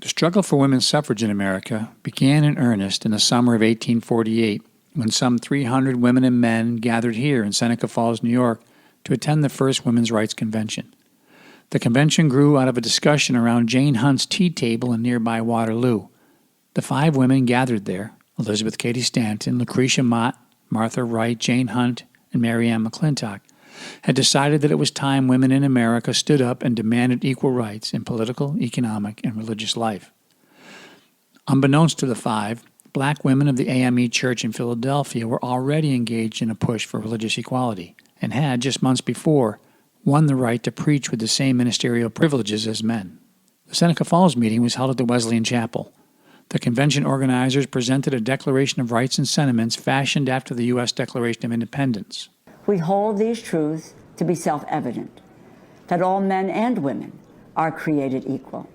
The struggle for women's suffrage in America began in earnest in the summer of 1848 when some 300 women and men gathered here in Seneca Falls, New York, to attend the first Women's Rights Convention. The convention grew out of a discussion around Jane Hunt's tea table in nearby Waterloo. The 5 women gathered there, Elizabeth Cady Stanton, Lucretia Mott, Martha Wright, Jane Hunt, and Mary Ann McClintock, had decided that it was time women in America stood up and demanded equal rights in political, economic, and religious life. Unbeknownst to the 5, black women of the AME Church in Philadelphia were already engaged in a push for religious equality and had, just months before, won the right to preach with the same ministerial privileges as men. The Seneca Falls meeting was held at the Wesleyan Chapel. The convention organizers presented a Declaration of Rights and Sentiments fashioned after the U.S. Declaration of Independence. We hold these truths to be self-evident, that all men and women are created equal,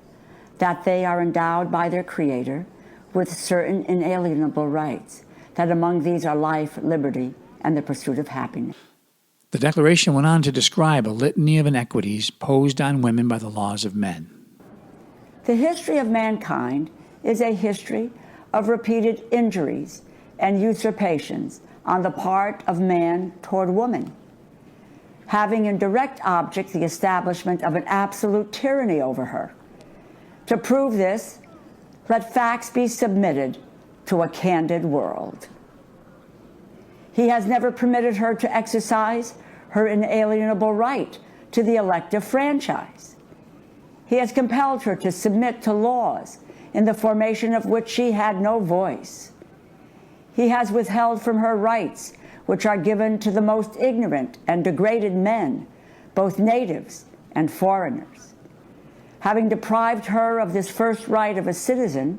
that they are endowed by their Creator with certain inalienable rights, that among these are life, liberty, and the pursuit of happiness. The Declaration went on to describe a litany of inequities posed on women by the laws of men. The history of mankind is a history of repeated injuries and usurpations on the part of man toward woman, having in direct object the establishment of an absolute tyranny over her. To prove this, let facts be submitted to a candid world. He has never permitted her to exercise her inalienable right to the elective franchise. He has compelled her to submit to laws in the formation of which she had no voice. He has withheld from her rights which are given to the most ignorant and degraded men, both natives and foreigners. Having deprived her of this first right of a citizen,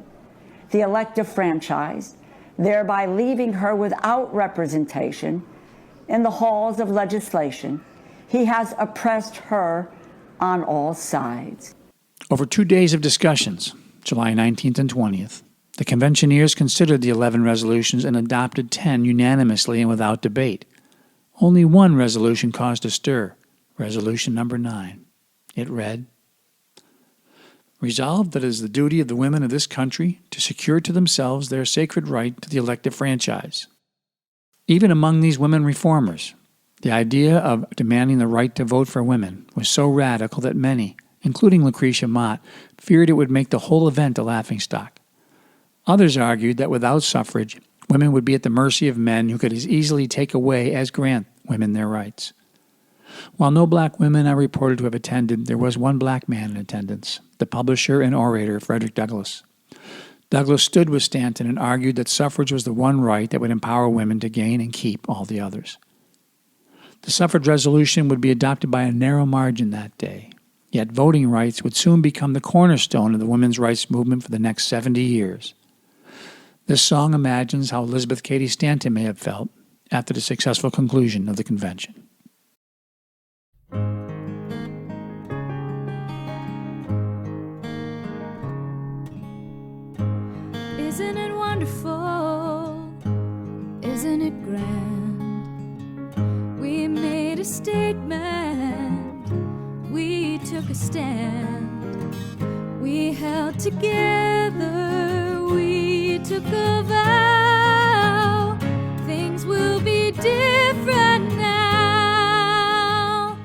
the elective franchise, thereby leaving her without representation in the halls of legislation, he has oppressed her on all sides. Over 2 days of discussions, July 19th and 20th, the conventioneers considered the 11 resolutions and adopted 10 unanimously and without debate. Only one resolution caused a stir, Resolution number 9. It read, "Resolved that it is the duty of the women of this country to secure to themselves their sacred right to the elective franchise." Even among these women reformers, the idea of demanding the right to vote for women was so radical that many, including Lucretia Mott, feared it would make the whole event a laughingstock. Others argued that without suffrage, women would be at the mercy of men who could as easily take away as grant women their rights. While no black women are reported to have attended, there was one black man in attendance, the publisher and orator Frederick Douglass. Douglass stood with Stanton and argued that suffrage was the one right that would empower women to gain and keep all the others. The suffrage resolution would be adopted by a narrow margin that day, yet voting rights would soon become the cornerstone of the women's rights movement for the next 70 years. This song imagines how Elizabeth Cady Stanton may have felt after the successful conclusion of the convention. Isn't it wonderful? Isn't it grand? We made a statement. We took a stand. We held together. We took a vow. Things will be different now.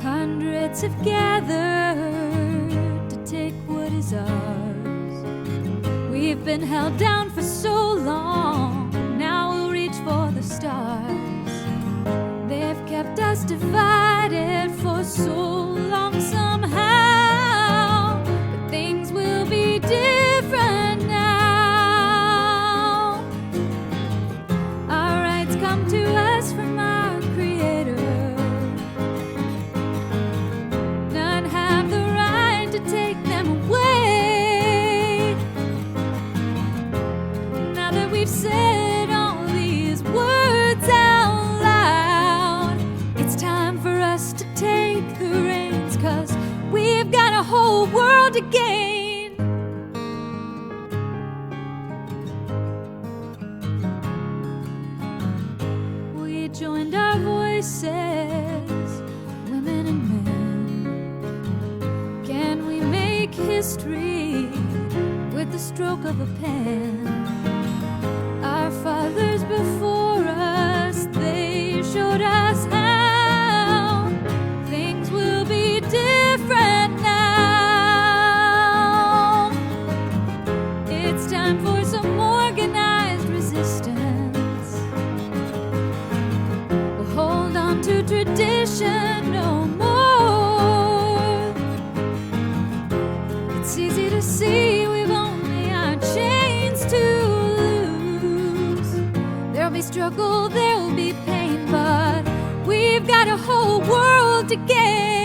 Hundreds have gathered to take what is ours. We've been held down for so long, now we'll reach for the stars. They've kept us divided for so long somehow, but things will be different now. Our rights come to us from our Creator. None have the right to take them away. Now that we've said all these words out loud, it's time for us to take the reins, 'cause we've got a whole world to gain. We joined our voices, women and men. Can we make history? history with the stroke of a pen. Our fathers before us, they showed us how things will be different now. It's time for some organized resistance. We'll hold on to tradition no more. It's easy to see we've only our chains to lose. There'll be struggle, there'll be pain, but we've got a whole world to gain.